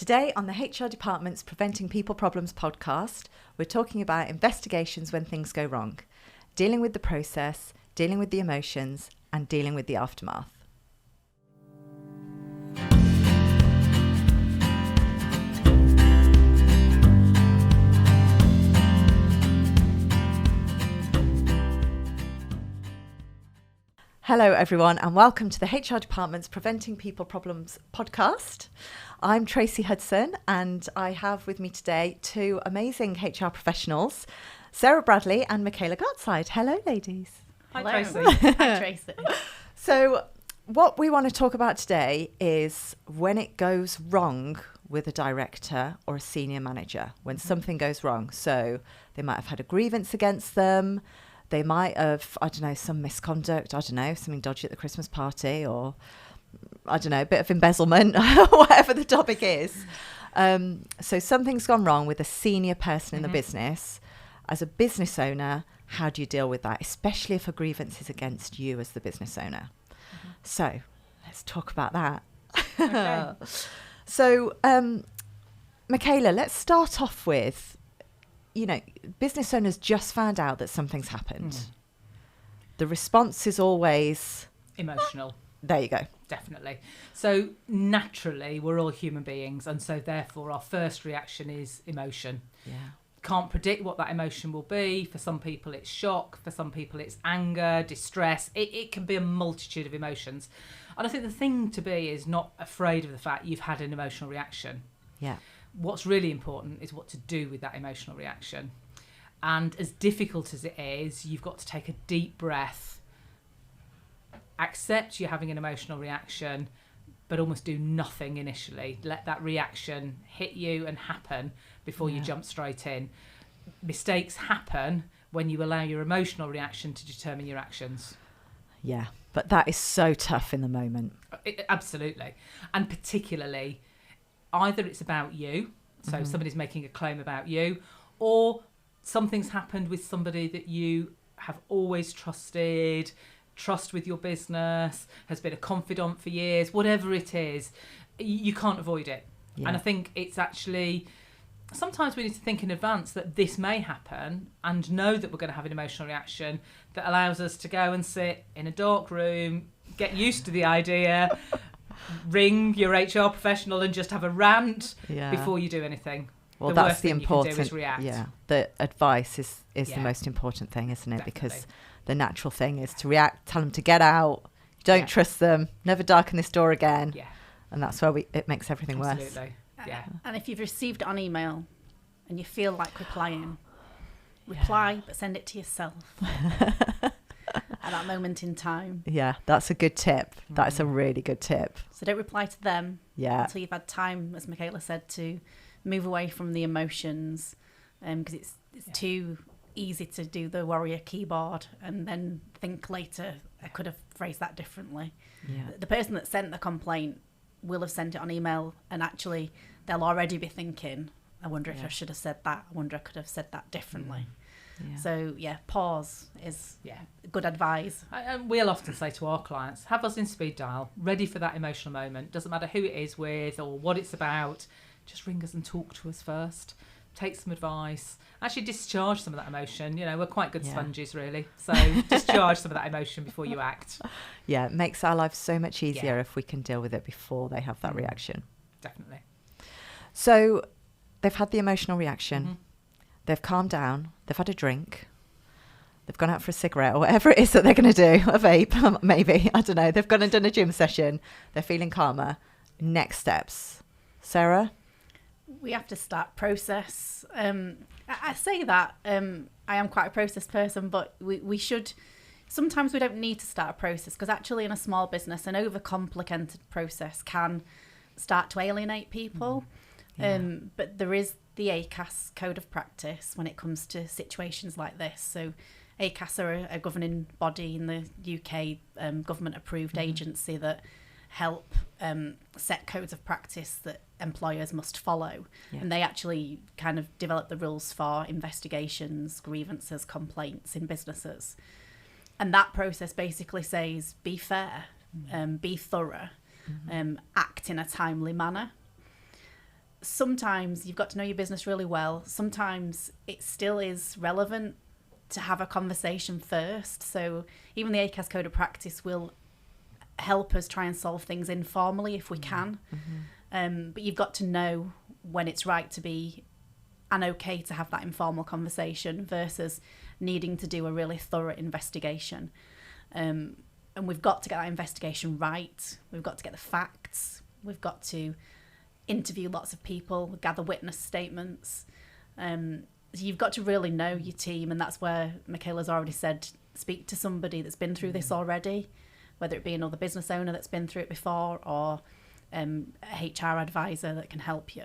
Today on the HR Department's Preventing People Problems podcast, we're talking about investigations when things go wrong, dealing with the process, dealing with the emotions, and dealing with the aftermath. Hello everyone and welcome to the HR Department's Preventing People Problems podcast. I'm Tracey Hudson and I have with me today two amazing HR professionals, Sarah Bradley and Michaela Gartside. Hello ladies. Hi Hello. Tracey. Hi Tracey. So what we want to talk about today is when it goes wrong with a director or a senior manager, when something goes wrong. So they might have had a grievance against them. They might have, some misconduct, something dodgy at the Christmas party or, a bit of embezzlement, whatever the topic is. So something's gone wrong with a senior person in the business. As a business owner, how do you deal with that, especially if a grievance is against you as the business owner? So let's talk about that. Okay. So, Michaela, let's start off with, business owners just found out that something's happened. The response is always Emotional. There you go. Definitely. So naturally, we're all human beings, and so therefore our first reaction is emotion. Yeah. Can't predict what that emotion will be. For some people it's shock, for some people it's anger, distress. It can be a multitude of emotions. And I think the thing to be is not afraid of the fact you've had an emotional reaction. Yeah. What's really important is what to do with that emotional reaction. And as difficult as it is, you've got to take a deep breath, accept you're having an emotional reaction, but almost do nothing initially. Let that reaction hit you and happen before you jump straight in. Mistakes happen when you allow your emotional reaction to determine your actions. Yeah. But that is so tough in the moment. Absolutely. And particularly, either it's about you, so somebody's making a claim about you, or something's happened with somebody that you have always trusted, trust with your business, has been a confidant for years, whatever it is, you can't avoid it. Yeah. And I think it's actually, sometimes we need to think in advance that this may happen and know that we're going to have an emotional reaction that allows us to go and sit in a dark room, get used to the idea, ring your HR professional and just have a rant before you do anything. Well, the that's worst the thing important. You can do is react. Yeah, the advice is Yeah. the most important thing, isn't it? Definitely. Because the natural thing is to react, tell them to get out, don't trust them, never darken this door again. Yeah, And that's where it makes everything worse. absolutely. Yeah. And if you've received it on email and you feel like replying, reply, but send it to yourself at that moment in time. Yeah, that's a good tip. That's a really good tip. So don't reply to them Yeah. until you've had time, as Michaela said, to move away from the emotions, because it's too easy to do the warrior keyboard and then think later, I could have phrased that differently. Yeah. The person that sent the complaint will have sent it on email, and actually they'll already be thinking, I wonder if I should have said that. I wonder I could have said that differently. Yeah. So pause is good advice. And we'll often say to our clients, have us in speed dial, ready for that emotional moment. Doesn't matter who it is with or what it's about. Just ring us and talk to us first. Take some advice. Actually discharge some of that emotion. We're quite good sponges, really. So discharge some of that emotion before you act. Yeah, it makes our lives so much easier if we can deal with it before they have that reaction. Definitely. So they've had the emotional reaction. They've calmed down. They've had a drink. They've gone out for a cigarette or whatever it is that they're going to do. A vape, maybe. I don't know. They've gone and done a gym session. They're feeling calmer. Next steps. Sarah? We have to start process. I say that I am quite a process person, but we should. Sometimes we don't need to start a process because actually in a small business, an overcomplicated process can start to alienate people. But there is the ACAS code of practice when it comes to situations like this. So ACAS are a governing body in the UK, government approved agency that help set codes of practice that employers must follow. And they actually kind of develop the rules for investigations, grievances, complaints in businesses. And that process basically says be fair, be thorough, act in a timely manner. sometimes you've got to know your business really well. Sometimes it still is relevant to have a conversation first. So even the ACAS Code of Practice will help us try and solve things informally if we can. But you've got to know when it's right to be and okay to have that informal conversation versus needing to do a really thorough investigation. And we've got to get that investigation right. We've got to get the facts. We've got to interview lots of people, gather witness statements. So you've got to really know your team, and that's where Michaela's already said, speak to somebody that's been through this already, whether it be another business owner that's been through it before or a HR advisor that can help you.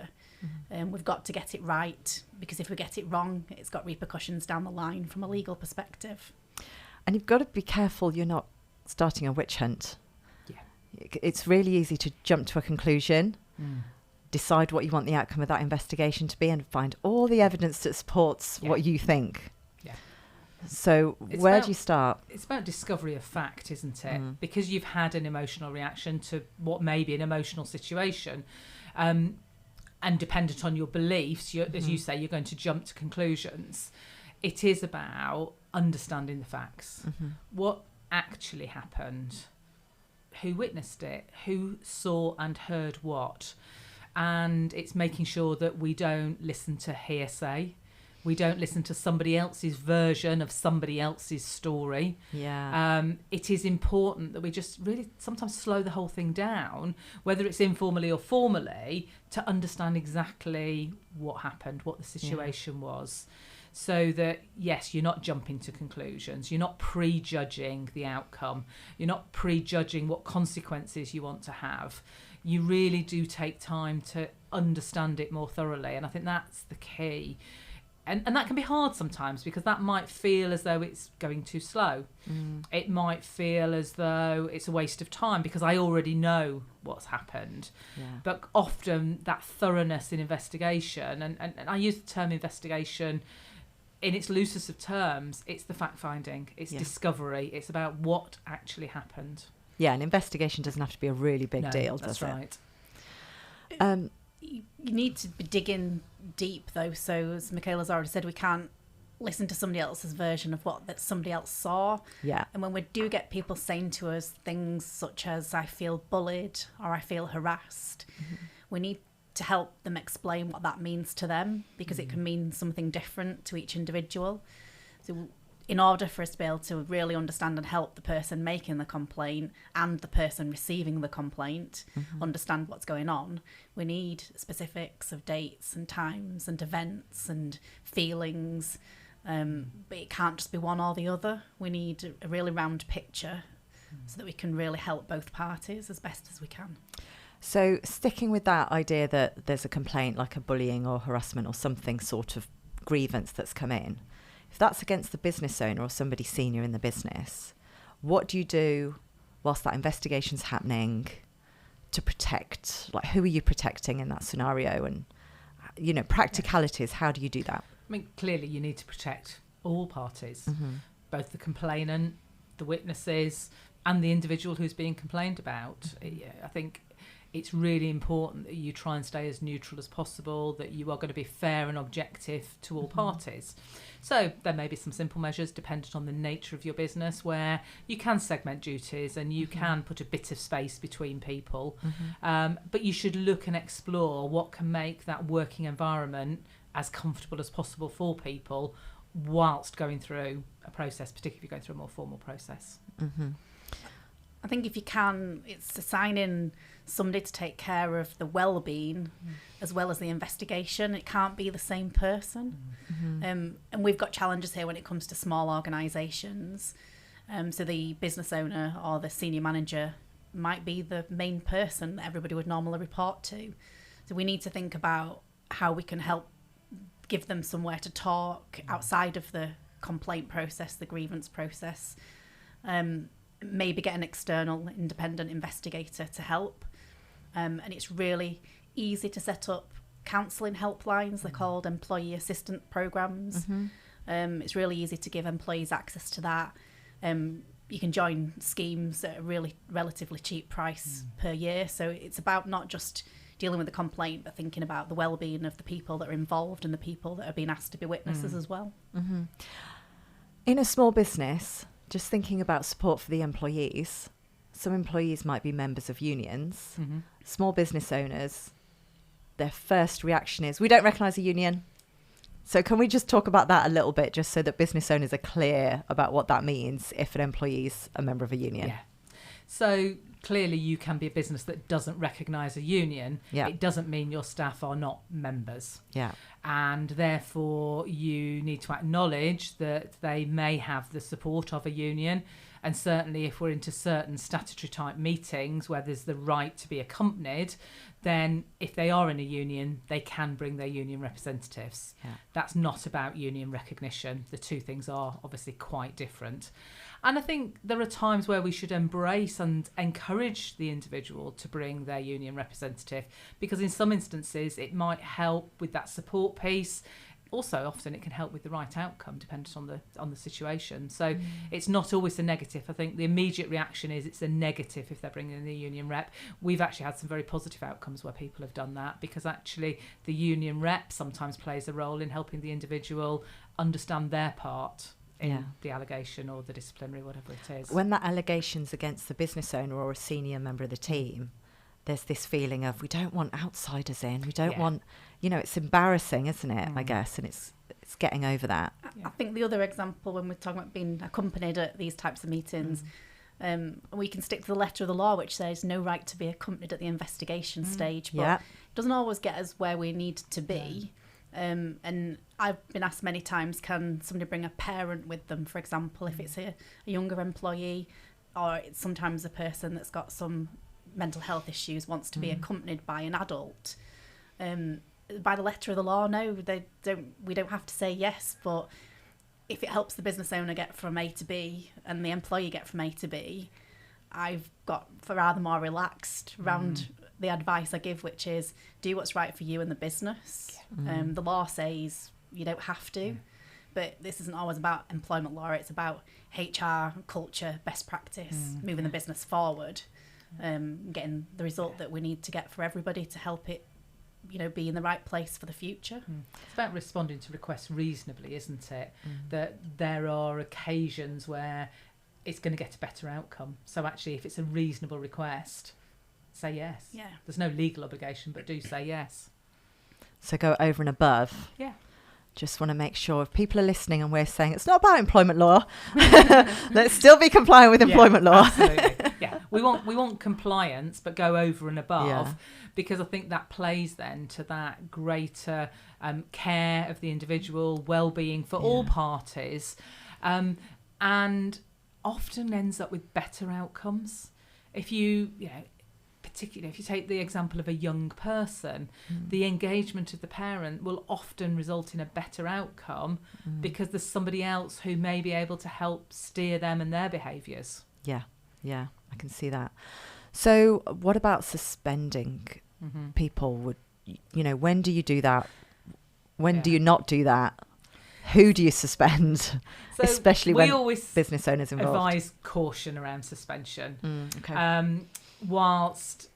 We've got to get it right, because if we get it wrong, it's got repercussions down the line from a legal perspective. And you've got to be careful you're not starting a witch hunt. Yeah. It's really easy to jump to a conclusion, decide what you want the outcome of that investigation to be, and find all the evidence that supports what you think. Yeah. So where do you start? It's about discovery of fact, isn't it? Because you've had an emotional reaction to what may be an emotional situation. And dependent on your beliefs, as you say, you're going to jump to conclusions. It is about understanding the facts. What actually happened? Who witnessed it? Who saw and heard what? And it's making sure that we don't listen to hearsay. We don't listen to somebody else's version of somebody else's story. It is important that we just really sometimes slow the whole thing down, whether it's informally or formally, to understand exactly what happened, what the situation was. So that, yes, you're not jumping to conclusions. You're not prejudging the outcome. You're not prejudging what consequences you want to have. You really do take time to understand it more thoroughly. And I think that's the key. And that can be hard sometimes, because that might feel as though it's going too slow. It might feel as though it's a waste of time because I already know what's happened. But often that thoroughness in investigation, and I use the term investigation in its loosest of terms, it's the fact-finding, it's discovery, it's about what actually happened. Yeah, an investigation doesn't have to be a really big deal, does it? That's right. You need to be digging deep, though. So, as Michaela's already said, we can't listen to somebody else's version of what that somebody else saw. Yeah. And when we do get people saying to us things such as, I feel bullied or I feel harassed, we need to help them explain what that means to them, because it can mean something different to each individual. So in order for us to be able to really understand and help the person making the complaint and the person receiving the complaint understand what's going on, we need specifics of dates and times and events and feelings. But it can't just be one or the other. We need a really round picture so that we can really help both parties as best as we can. So sticking with that idea that there's a complaint like a bullying or harassment or something sort of grievance that's come in, if that's against the business owner or somebody senior in the business, what do you do whilst that investigation's happening to protect, like who are you protecting in that scenario? And, you know, practicalities, how do you do that? I mean, clearly you need to protect all parties, both the complainant, the witnesses, and the individual who's being complained about. I think it's really important that you try and stay as neutral as possible, that you are going to be fair and objective to all parties. So there may be some simple measures dependent on the nature of your business where you can segment duties and you can put a bit of space between people. But you should look and explore what can make that working environment as comfortable as possible for people whilst going through a process, particularly if you're going through a more formal process. I think if you can, it's assigning somebody to take care of the well-being as well as the investigation. It can't be the same person. And we've got challenges here when it comes to small organisations. So the business owner or the senior manager might be the main person that everybody would normally report to. So we need to think about how we can help give them somewhere to talk outside of the complaint process, the grievance process. Maybe get an external independent investigator to help. And it's really easy to set up counselling helplines. They're called employee assistant programs. It's really easy to give employees access to that. You can join schemes at a really relatively cheap price per year. So it's about not just dealing with the complaint, but thinking about the well-being of the people that are involved and the people that are being asked to be witnesses as well. Mm-hmm. In a small business, just thinking about support for the employees, some employees might be members of unions. Mm-hmm. Small business owners, their first reaction is, we don't recognise a union. So can we just talk about that a little bit, just so that business owners are clear about what that means if an employee's a member of a union? Yeah. So clearly you can be a business that doesn't recognise a union. Yeah. It doesn't mean your staff are not members. Yeah. And therefore you need to acknowledge that they may have the support of a union. And certainly if we're into certain statutory type meetings where there's the right to be accompanied, then if they are in a union, they can bring their union representatives. Yeah. That's not about union recognition. The two things are obviously quite different. And I think there are times where we should embrace and encourage the individual to bring their union representative, because in some instances it might help with that support piece. Also, often it can help with the right outcome, depending on the situation. So it's not always a negative. I think the immediate reaction is it's a negative if they're bringing in the union rep. We've actually had some very positive outcomes where people have done that, because actually the union rep sometimes plays a role in helping the individual understand their part in the allegation or the disciplinary, whatever it is. When that allegation's against the business owner or a senior member of the team, there's this feeling of, we don't want outsiders in. We don't want, it's embarrassing, isn't it? I guess, and it's getting over that. I think the other example, when we're talking about being accompanied at these types of meetings, we can stick to the letter of the law, which says no right to be accompanied at the investigation stage, but it doesn't always get us where we need to be. And I've been asked many times, can somebody bring a parent with them, for example, if it's a younger employee, or it's sometimes a person that's got some mental health issues wants to be accompanied by an adult. By the letter of the law, no, we don't have to say yes, but if it helps the business owner get from A to B and the employee get from A to B, I've got rather more relaxed around the advice I give, which is do what's right for you and the business. The law says you don't have to, but this isn't always about employment law. It's about HR, culture, best practice, moving the business forward, getting the result that we need to get for everybody to help it, be in the right place for the future. It's about responding to requests reasonably, isn't it? That there are occasions where it's going to get a better outcome. So actually, if it's a reasonable request, say yes. Yeah. There's no legal obligation, but do say yes. So go over and above. Yeah. Just want to make sure if people are listening and we're saying it's not about employment law, let's still be compliant with employment law. Absolutely. Yeah, we want compliance, but go over and above, because I think that plays then to that greater care of the individual, well-being for all parties, and often ends up with better outcomes. If particularly if you take the example of a young person, the engagement of the parent will often result in a better outcome because there's somebody else who may be able to help steer them and their behaviours. Yeah, I can see that. So what about suspending people? When do you do that? When do you not do that? Who do you suspend? So especially when business owners involved. Advise caution around suspension. Whilst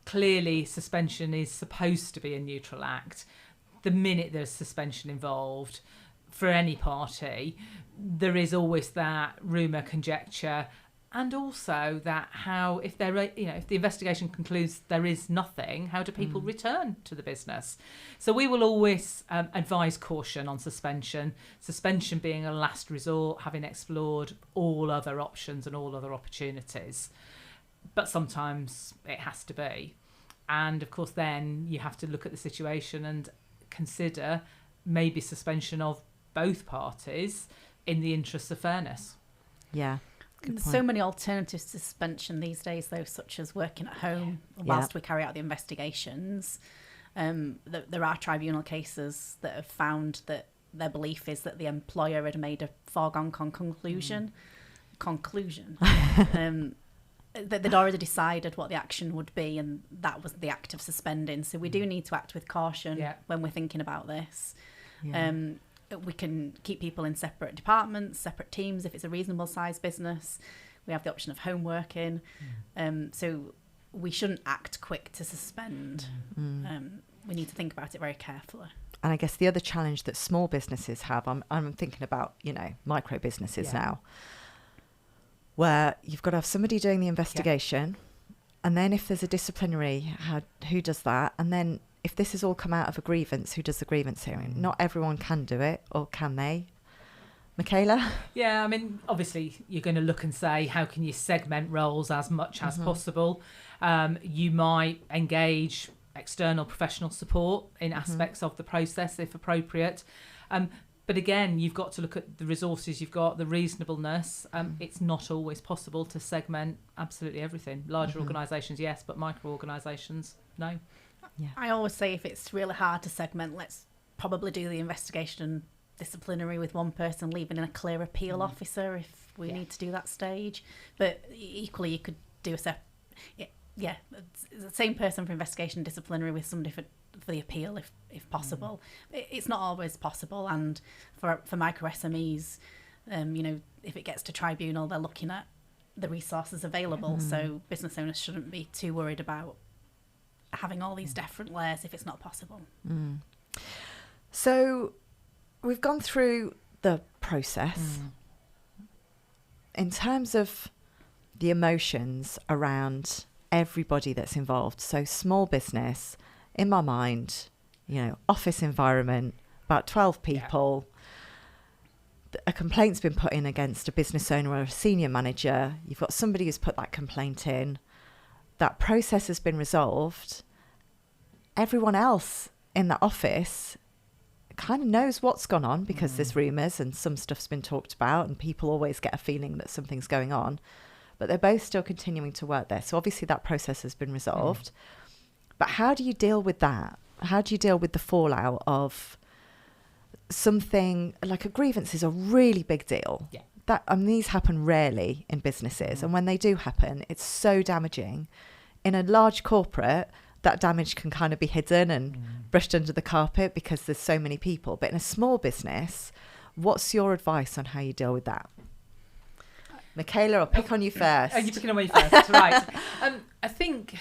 clearly suspension is supposed to be a neutral act, the minute there's suspension involved for any party, there is always that rumour, conjecture, and also that if the investigation concludes there is nothing, how do people return to the business? So we will always advise caution on suspension being a last resort, having explored all other options and all other opportunities. But sometimes it has to be. And of course, then you have to look at the situation and consider maybe suspension of both parties in the interests of fairness. Yeah. There's so many alternatives to suspension these days, though, such as working at home whilst we carry out the investigations. There are tribunal cases that have found that their belief is that the employer had made a foregone conclusion. That they'd already decided what the action would be, and that was the act of suspending. So we do need to act with caution when we're thinking about this. We can keep people in separate departments, separate teams if it's a reasonable sized business. We have the option of home working. So we shouldn't act quick to suspend. We need to think about it very carefully. And I guess the other challenge that small businesses have, I'm thinking about, micro businesses now, where you've got to have somebody doing the investigation. And then if there's a disciplinary, who does that? And then if this has all come out of a grievance, who does the grievance hearing? Not everyone can do it, or can they? Michaela? Yeah, I mean, obviously, you're going to look and say, how can you segment roles as much as possible? You might engage external professional support in aspects of the process, if appropriate. But again, you've got to look at the resources you've got, the reasonableness. It's not always possible to segment absolutely everything. Larger organisations, yes, but micro organisations, no. Yeah. I always say if it's really hard to segment, let's probably do the investigation disciplinary with one person, leaving in a clear appeal officer if we need to do that stage. But equally, you could do a it's the same person for investigation disciplinary with somebody for the appeal if possible. It's not always possible, and for micro SMEs, if it gets to tribunal, they're looking at the resources available. So business owners shouldn't be too worried about having all these different layers if it's not possible. So we've gone through the process. In terms of the emotions around everybody that's involved, so small business, in my mind, office environment, about 12 people, a complaint's been put in against a business owner or a senior manager, you've got somebody who's put that complaint in, that process has been resolved, everyone else in the office kind of knows what's gone on because there's rumours and some stuff's been talked about and people always get a feeling that something's going on, but they're both still continuing to work there. So obviously that process has been resolved. But how do you deal with that? How do you deal with the fallout of something like a grievance is a really big deal? Yeah. These happen rarely in businesses. And when they do happen, it's so damaging. In a large corporate, that damage can kind of be hidden and brushed under the carpet because there's so many people. But in a small business, what's your advice on how you deal with that? Michaela, I'll pick on you first. Oh, you're picking on me first, right. I think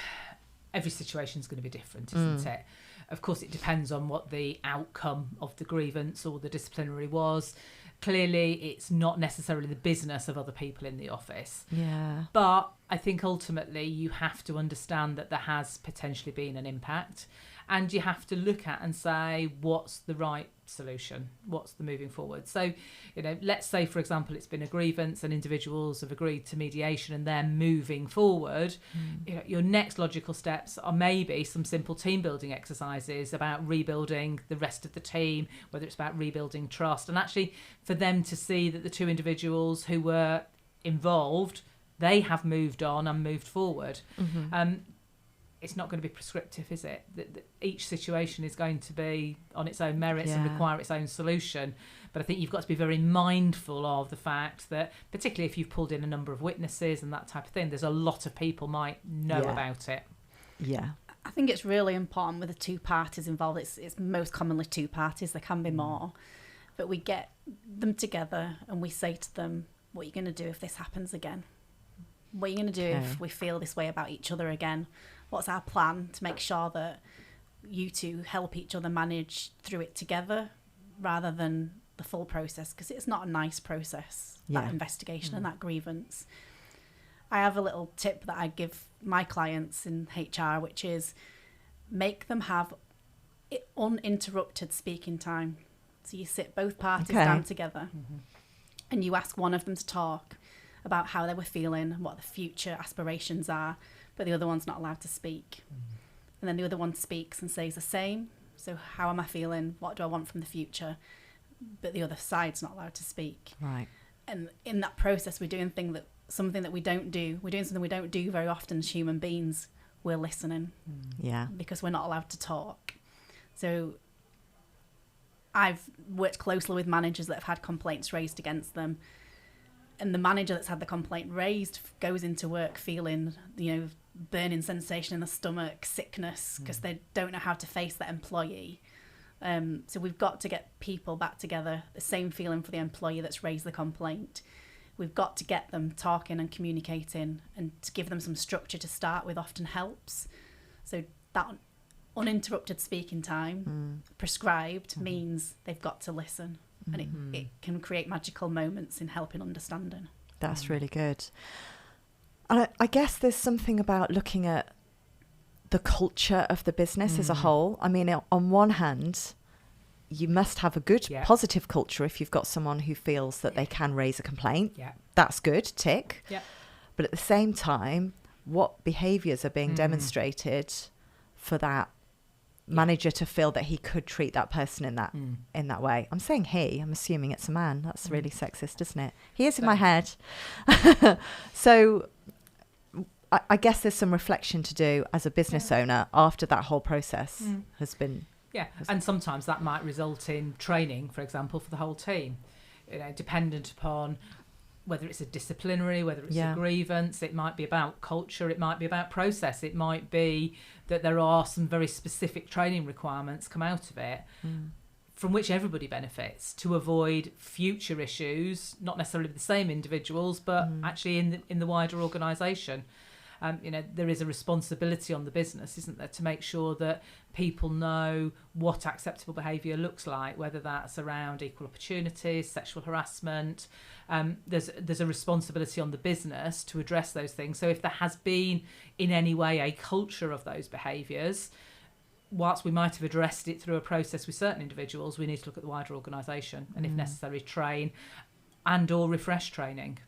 every situation is going to be different, isn't it? Of course, it depends on what the outcome of the grievance or the disciplinary was. Clearly, it's not necessarily the business of other people in the office. Yeah. But I think ultimately you have to understand that there has potentially been an impact, and you have to look at and say, what's the right solution? What's the moving forward? So, let's say, for example, it's been a grievance and individuals have agreed to mediation and they're moving forward. Your next logical steps are maybe some simple team building exercises about rebuilding the rest of the team, whether it's about rebuilding trust, and actually for them to see that the two individuals who were involved, they have moved on and moved forward. It's not going to be prescriptive, is it? That each situation is going to be on its own merits and require its own solution. But I think you've got to be very mindful of the fact that, particularly if you've pulled in a number of witnesses and that type of thing, there's a lot of people might know about it. Yeah. I think it's really important with the two parties involved. It's most commonly two parties. There can be more. But we get them together and we say to them, what are you going to do if this happens again? What are you going to do if we feel this way about each other again? What's our plan to make sure that you two help each other manage through it together rather than the full process? Because it's not a nice process, that investigation and that grievance. I have a little tip that I give my clients in HR, which is make them have uninterrupted speaking time. So you sit both parties down together and you ask one of them to talk about how they were feeling and what the future aspirations are, but the other one's not allowed to speak. And then the other one speaks and says the same. So how am I feeling? What do I want from the future? But the other side's not allowed to speak. Right. And in that process, we're doing something that we don't do. We're doing something we don't do very often as human beings. We're listening. Yeah. Because we're not allowed to talk. So I've worked closely with managers that have had complaints raised against them. And the manager that's had the complaint raised goes into work feeling, burning sensation in the stomach, sickness, because they don't know how to face that employee. So we've got to get people back together, the same feeling for the employee that's raised the complaint. we've got to get them talking and communicating, and to give them some structure to start with often helps. So that uninterrupted speaking time prescribed means they've got to listen, and it can create magical moments in helping understanding. That's really good. And I guess there's something about looking at the culture of the business as a whole. I mean, on one hand, you must have a good, positive culture if you've got someone who feels that they can raise a complaint. Yeah. That's good, tick. Yeah. But at the same time, what behaviours are being demonstrated for that manager to feel that he could treat that person in that way? I'm saying he, I'm assuming it's a man. That's really sexist, isn't it? He is in my head. So I guess there's some reflection to do as a business owner after that whole process has been. Yeah, and sometimes that might result in training, for example, for the whole team, dependent upon whether it's a disciplinary, whether it's a grievance. It might be about culture, it might be about process, it might be that there are some very specific training requirements come out of it from which everybody benefits, to avoid future issues, not necessarily with the same individuals, but actually in the wider organisation. There is a responsibility on the business, isn't there, to make sure that people know what acceptable behaviour looks like, whether that's around equal opportunities, sexual harassment. There's a responsibility on the business to address those things. So if there has been in any way a culture of those behaviours, whilst we might have addressed it through a process with certain individuals, we need to look at the wider organisation and, if necessary, train and or refresh training.